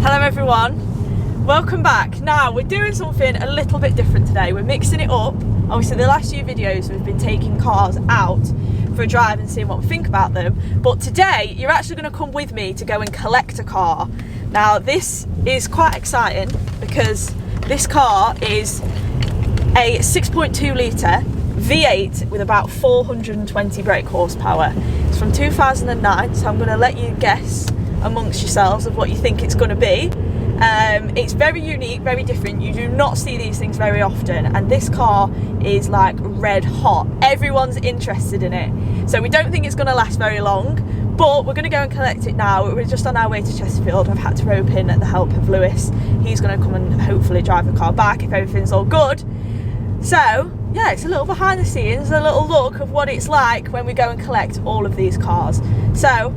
Hello everyone, welcome back. Now we're doing something a little bit different today. We're mixing it up. Obviously the last few videos we've been taking cars out for a drive and seeing what we think about them, but today you're actually going to come with me to go and collect a car. Now this is quite exciting because this car is a 6.2 litre V8 with about 420 brake horsepower. It's from 2009, so I'm going to let you guess amongst yourselves of what you think it's going to be. It's very unique, very different. You do not see these things very often, and this car is like red hot. Everyone's interested in it, so we don't think it's going to last very long, but we're going to go and collect it now. We're just on our way to Chesterfield. I've had to rope in the help of Lewis. He's going to come and hopefully drive the car back if everything's all good. So yeah, it's a little behind the scenes, a little look of what it's like when we go and collect all of these cars. So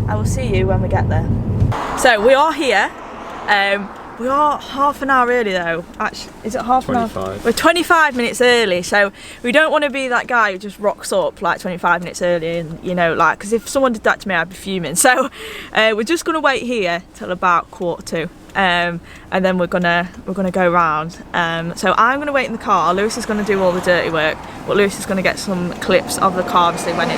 I will see you when we get there. So we are here. We are half an hour early though. Actually, is it half 25. An hour? We're 25 minutes early, so we don't want to be that guy who just rocks up like 25 minutes early, and you know, like, because if someone did that to me I'd be fuming. So we're just gonna wait here till about 1:45, and then we're gonna go round. So I'm gonna wait in the car. Lewis is gonna do all the dirty work, but Lewis is gonna get some clips of the car obviously when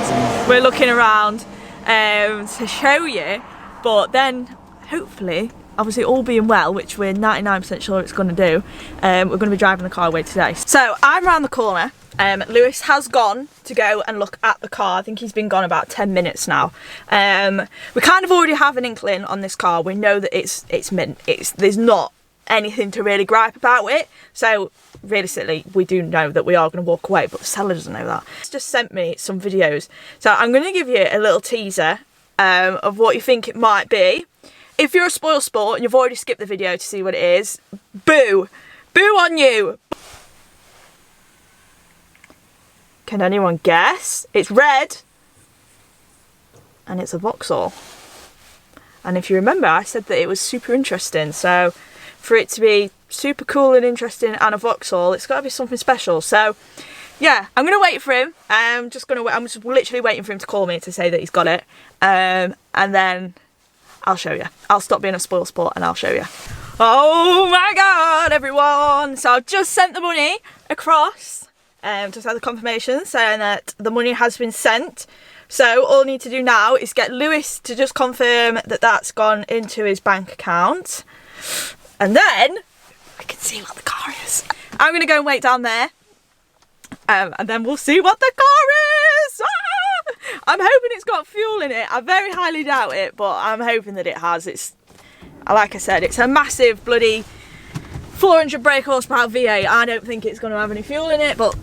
we're looking around to show you. But then hopefully, obviously all being well, which we're 99% sure it's going to do, we're going to be driving the car away today. So I'm around the corner. Lewis has gone to go and look at the car. I think he's been gone about 10 minutes now. We kind of already have an inkling on this car. We know that it's mint. There's not anything to really gripe about it. So realistically, we do know that we are going to walk away, but the seller doesn't know that. He's just sent me some videos. So I'm going to give you a little teaser of what you think it might be. If you're a spoil sport and you've already skipped the video to see what it is, boo! Boo on you! Can anyone guess? It's red and it's a Vauxhall. And if you remember, I said that it was super interesting, so for it to be super cool and interesting and a Vauxhall, it's got to be something special. So yeah, I'm gonna wait for him. I'm just literally waiting for him to call me to say that he's got it, and then I'll show you. I'll stop being a spoil sport and I'll show you. Oh my god, everyone! So I've just sent the money across. Just had the confirmation saying that the money has been sent. So all I need to do now is get Lewis to just confirm that that's gone into his bank account, and then I can see what the car is. I'm gonna go and wait down there, and then we'll see what the car is. I'm hoping it's got fuel in it. I very highly doubt it, but I'm hoping that it has. It's, like I said, it's a massive bloody 400 brake horsepower V8. I don't think it's going to have any fuel in it, but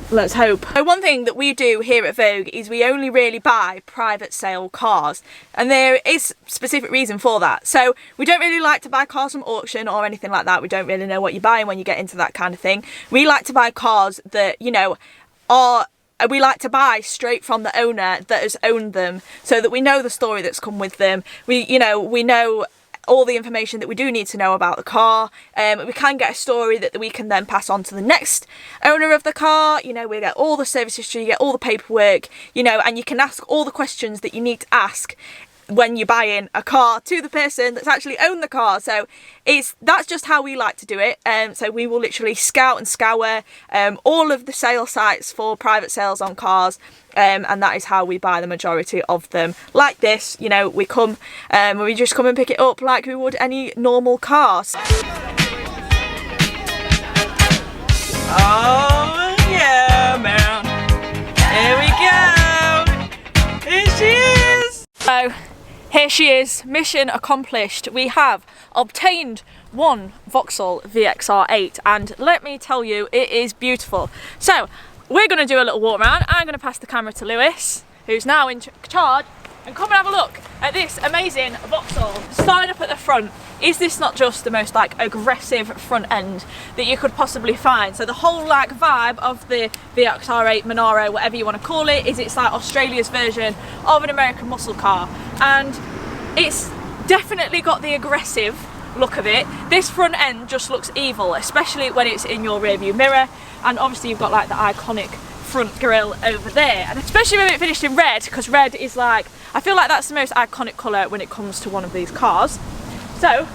let's hope. So one thing that we do here at Vogue is we only really buy private sale cars, and there is a specific reason for that. So we don't really like to buy cars from auction or anything like that. We don't really know what you're buying when you get into that kind of thing. We like to buy cars that, you know, we like to buy straight from the owner that has owned them, so that we know the story that's come with them. We know all the information that we do need to know about the car. We can get a story that we can then pass on to the next owner of the car. You know, we get all the service history, you get all the paperwork, you know, and you can ask all the questions that you need to ask when you're buying a car to the person that's actually owned the car. So that's just how we like to do it. So we will literally scout and scour all of the sale sites for private sales on cars, and that is how we buy the majority of them. Like this, you know, we just come and pick it up like we would any normal car. Oh yeah, man, here we go. Here she is. So here she is, mission accomplished. We have obtained one Vauxhall VXR8, and let me tell you, it is beautiful. So we're going to do a little walk around. I'm going to pass the camera to Lewis, who's now in charge, and come and have a look at this amazing Vauxhall. Starting up at the front, is this not just the most like aggressive front end that you could possibly find? So the whole like vibe of the VXR8 Monaro, whatever you want to call it, is it's like Australia's version of an American muscle car, and it's definitely got the aggressive look of it. This front end just looks evil, especially when it's in your rear view mirror, and obviously you've got like the iconic front grille over there, and especially when it finished in red, because red is like, I feel like that's the most iconic colour when it comes to one of these cars. So,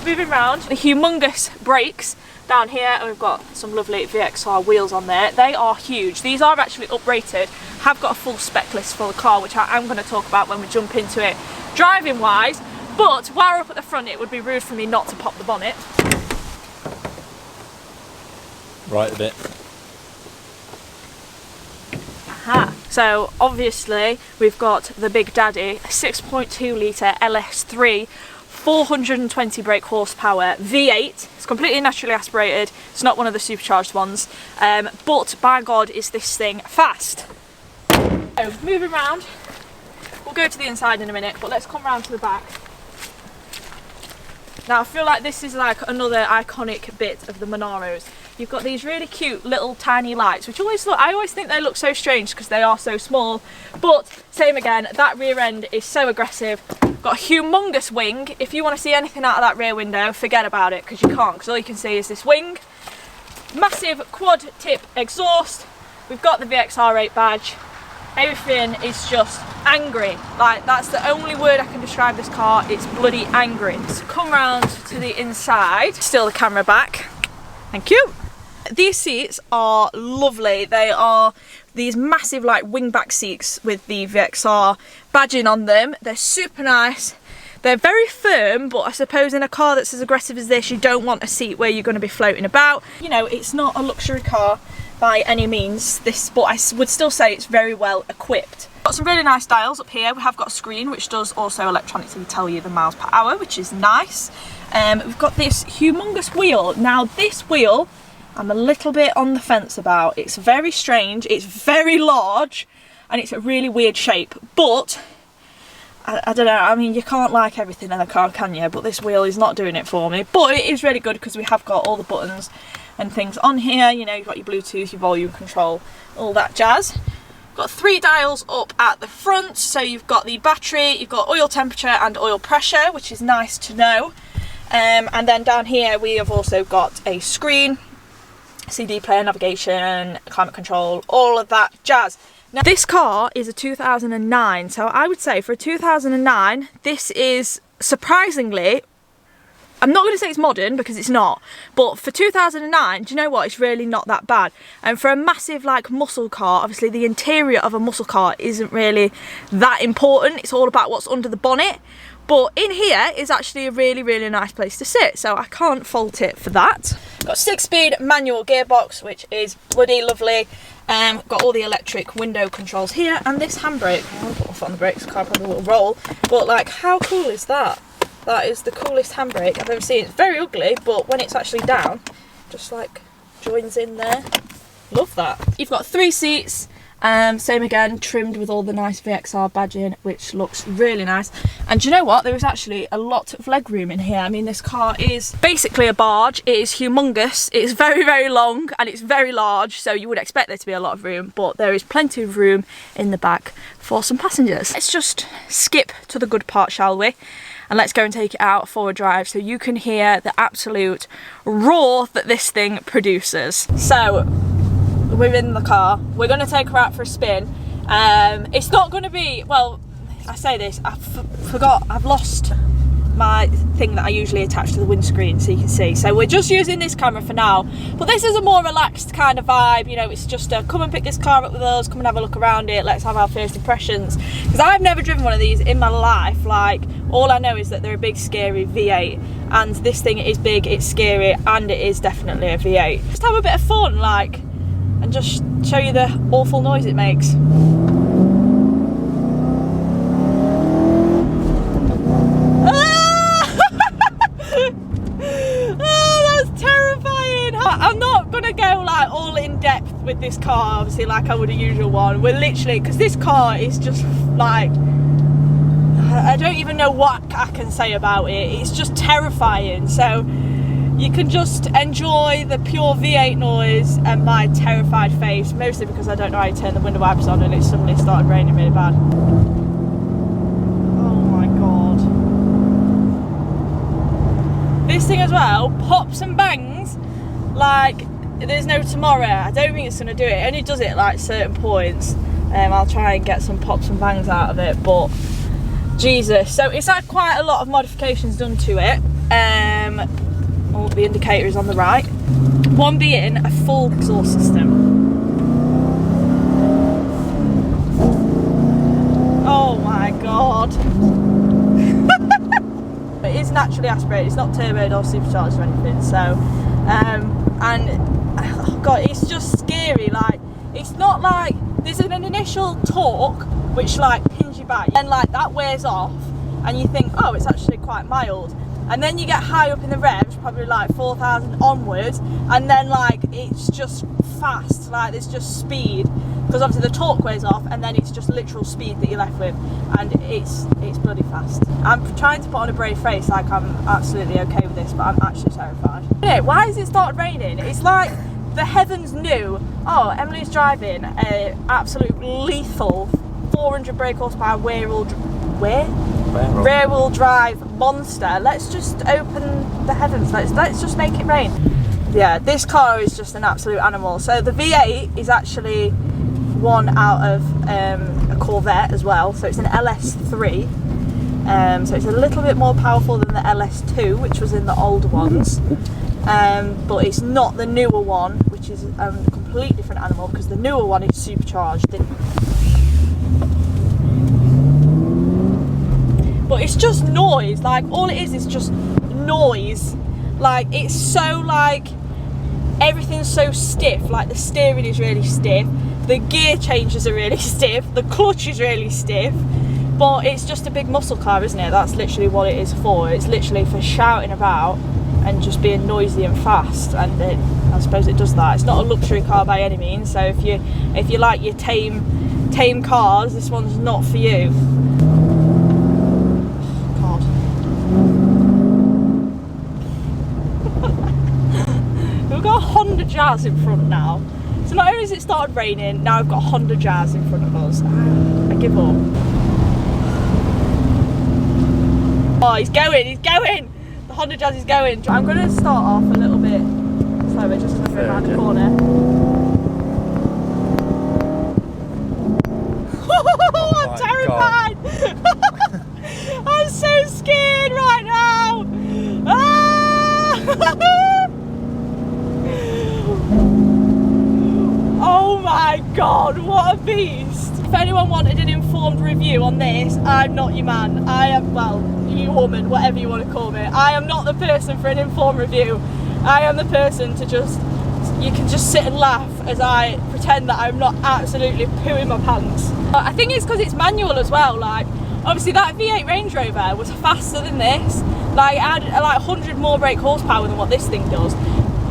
moving round, the humongous brakes down here, and we've got some lovely VXR wheels on there. They are huge. These are actually uprated. Have got a full spec list for the car, which I am going to talk about when we jump into it driving wise. But while we're up at the front, it would be rude for me not to pop the bonnet. Right a bit. Aha. So obviously we've got the Big Daddy, a 6.2 litre LS3, 420 brake horsepower, V8. It's completely naturally aspirated. It's not one of the supercharged ones, but by God is this thing fast. So moving round, we'll go to the inside in a minute, but let's come round to the back. Now I feel like this is like another iconic bit of the Monaros. You've got these really cute little tiny lights, which I always think they look so strange because they are so small. But same again, that rear end is so aggressive. Got a humongous wing. If you want to see anything out of that rear window, forget about it, because you can't, because all you can see is this wing. Massive quad tip exhaust. We've got the VXR8 badge. Everything is just angry. Like, that's the only word I can describe this car. It's bloody angry. So come round to the inside. Still the camera back. Thank you. These seats are lovely. They are these massive like wingback seats with the VXR badging on them. They're super nice. They're very firm, but I suppose in a car that's as aggressive as this, you don't want a seat where you're going to be floating about. You know, it's not a luxury car by any means, but I would still say it's very well equipped. Got some really nice dials up here. We have got a screen which does also electronically tell you the miles per hour, which is nice. We've got this humongous wheel. Now this wheel, I'm a little bit on the fence about. It's very strange, it's very large, and it's a really weird shape, but I don't know, I mean, you can't like everything in a car, can you? But this wheel is not doing it for me. But it is really good because we have got all the buttons and things on here. You know, you've got your Bluetooth, your volume control, all that jazz. Got 3 dials up at the front, so you've got the battery, you've got oil temperature and oil pressure, which is nice to know. And then down here we have also got a screen, CD player, navigation, climate control, all of that jazz. Now this car is a 2009, so I would say for a 2009 this is surprisingly, I'm not going to say it's modern because it's not, but for 2009, do you know what, it's really not that bad. And for a massive like muscle car, obviously the interior of a muscle car isn't really that important, it's all about what's under the bonnet. But in here is actually a really, really nice place to sit, so I can't fault it for that. Got a 6-speed manual gearbox, which is bloody lovely. Got all the electric window controls here, and this handbrake. I'll put my foot on the brakes, the car probably will roll. But like, how cool is that? That is the coolest handbrake I've ever seen. It's very ugly, but when it's actually down, just like joins in there. Love that. You've got 3 seats. Same again, trimmed with all the nice VXR badging, which looks really nice. And do you know what? There is actually a lot of leg room in here. I mean, this car is basically a barge. It is humongous. It is very, very long and it's very large, so you would expect there to be a lot of room, but there is plenty of room in the back for some passengers. Let's just skip to the good part, shall we? And let's go and take it out for a drive so you can hear the absolute roar that this thing produces. So, we're in the car, we're going to take her out for a spin. It's not going to be, well, I say this, I've lost my thing that I usually attach to the windscreen so you can see, so we're just using this camera for now. But this is a more relaxed kind of vibe, you know, it's just a come and pick this car up with us, come and have a look around it, let's have our first impressions, because I've never driven one of these in my life. Like, all I know is that they're a big scary V8, and this thing is big, it's scary, and it is definitely a V8. Just have a bit of fun, like, and just show you the awful noise it makes. Oh, that's terrifying. I'm not gonna go like all in depth with this car, obviously, like I would a usual one. We're literally, because this car is just like, I don't even know what I can say about it. It's just terrifying. So you can just enjoy the pure V8 noise and my terrified face, mostly because I don't know how to turn the window wipers on and it suddenly started raining really bad. Oh my god. This thing as well pops and bangs like there's no tomorrow. I don't think it's going to do it. It only does it at like certain points. I'll try and get some pops and bangs out of it, but Jesus. So it's had quite a lot of modifications done to it. Oh, the indicator is on the right. One being a full exhaust system. Oh my god. It is naturally aspirated, it's not turboed or supercharged or anything, so and oh god, it's just scary. Like, it's not like there's an initial torque which like pins you back, and like that wears off and you think, oh, it's actually quite mild, and then you get high up in the revs, probably like 4,000 onwards, and then like it's just fast, like there's just speed, because obviously the torque wears off, and then it's just literal speed that you're left with, and it's bloody fast. I'm trying to put on a brave face like I'm absolutely okay with this, but I'm actually terrified. Anyway, why has it started raining? It's like the heavens knew, oh, Emily's driving a absolute lethal 400 brake horsepower rear wheel drive monster. Let's just open the heavens, let's just make it rain. Yeah, this car is just an absolute animal. So the V8 is actually one out of a Corvette as well, so it's an LS3, so it's a little bit more powerful than the LS2, which was in the older ones, but it's not the newer one, which is a completely different animal, because the newer one is supercharged. But it's just noise, like all it is just noise. Like, it's so like everything's so stiff, like the steering is really stiff, the gear changes are really stiff, the clutch is really stiff, but it's just a big muscle car, isn't it? That's literally what it is for. It's literally for shouting about and just being noisy and fast, and I suppose it does that. It's not a luxury car by any means, so if you like your tame cars, this one's not for you. God. We've got a Honda Jazz in front now. So not only has it started raining, now I've got a Honda Jazz in front of us. I give up. Oh, he's going! The Honda Jazz is going. I'm going to start off a little bit slower, just as I'm going around the corner. Oh, I'm terrified! I'm so scared right now! Ah! Oh my god, what a beast! If anyone wanted an informed review on this, I'm not your man. I am, well, you woman, whatever you want to call me. I am not the person for an informed review. I am the person to just, you can just sit and laugh as I pretend that I'm not absolutely pooing my pants. I think it's because it's manual as well. Like, obviously that V8 Range Rover was faster than this. Like, it had like 100 more brake horsepower than what this thing does.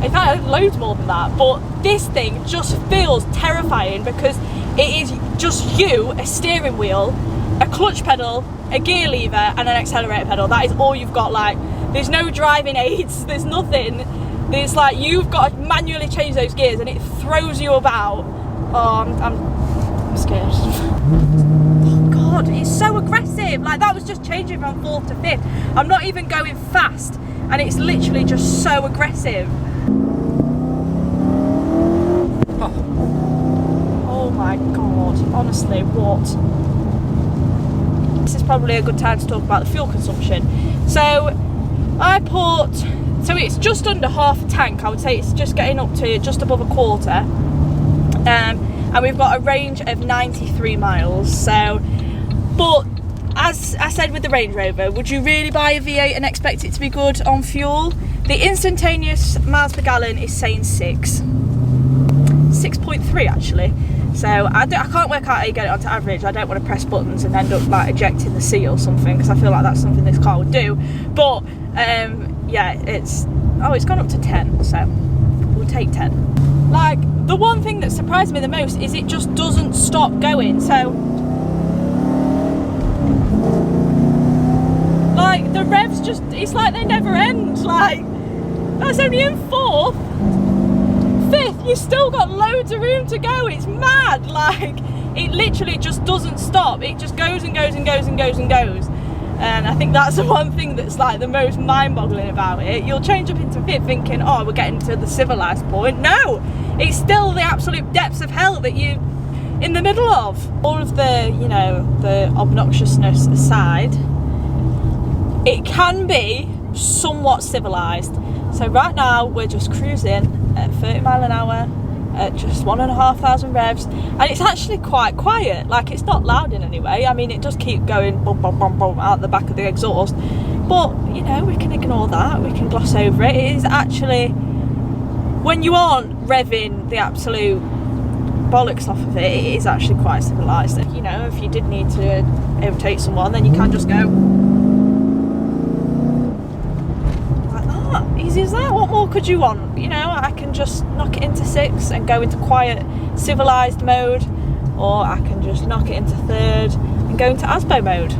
In fact, loads more than that, but this thing just feels terrifying because it is just you, a steering wheel, a clutch pedal, a gear lever and an accelerator pedal. That is all you've got. Like, there's no driving aids, there's nothing. It's like you've got to manually change those gears and it throws you about. Oh, I'm scared. Oh God, it's so aggressive. Like, that was just changing from 4th to 5th. I'm not even going fast and it's literally just so aggressive. Oh my god, honestly, what? This is probably a good time to talk about the fuel consumption. So it's just under half a tank. I would say it's just getting up to just above a quarter, and we've got a range of 93 miles. So, but as I said with the Range Rover, would you really buy a V8 and expect it to be good on fuel? The instantaneous miles per gallon is saying 6.3 actually. So I can't work out how you get it onto average. I don't want to press buttons and end up like ejecting the seat or something, because I feel like that's something this car would do. But yeah, it's gone up to 10, so we'll take 10. Like, the one thing that surprised me the most is it just doesn't stop going. So like the revs just, it's like they never end. Like, that's only in 4th. 5th, you've still got loads of room to go. It's mad. Like, it literally just doesn't stop. It just goes and goes and goes and goes and goes. And I think that's the one thing that's like the most mind-boggling about it. You'll change up into 5th thinking, oh, we're getting to the civilized point. No, it's still the absolute depths of hell that you in the middle of. All of the, you know, the obnoxiousness aside, it can be somewhat civilised. So right now we're just cruising at 30 mile an hour at just 1,500 revs, and it's actually quite quiet. Like, it's not loud in any way. I mean, it does keep going bum, bum, bum, bum, out the back of the exhaust, but you know, we can ignore that, we can gloss over it. It is actually, when you aren't revving the absolute bollocks off of it, it is actually quite civilised. You know, if you did need to overtake someone, then you can just go like that, easy as that. What more could you want? You know, I can just knock it into 6 and go into quiet civilised mode, or I can just knock it into 3rd and go into ASBO mode.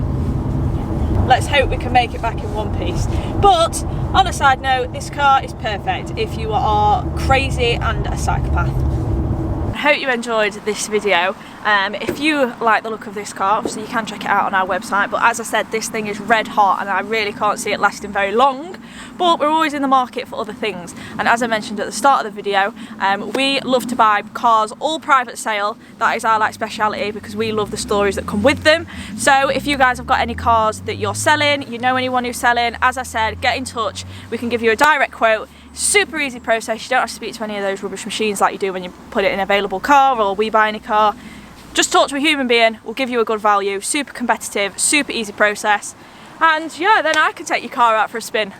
Let's hope we can make it back in one piece. But on a side note, this car is perfect if you are crazy and a psychopath. I hope you enjoyed this video. If you like the look of this car, obviously you can check it out on our website, but as I said, this thing is red hot and I really can't see it lasting very long, but we're always in the market for other things. And as I mentioned at the start of the video, we love to buy cars all private sale. That is our like speciality, because we love the stories that come with them. So if you guys have got any cars that you're selling, you know anyone who's selling, as I said, get in touch. We can give you a direct quote. Super easy process. You don't have to speak to any of those rubbish machines like you do when you put it in an available car or we buy any car. Just talk to a human being, we'll give you a good value, super competitive, super easy process, and yeah, then I can take your car out for a spin.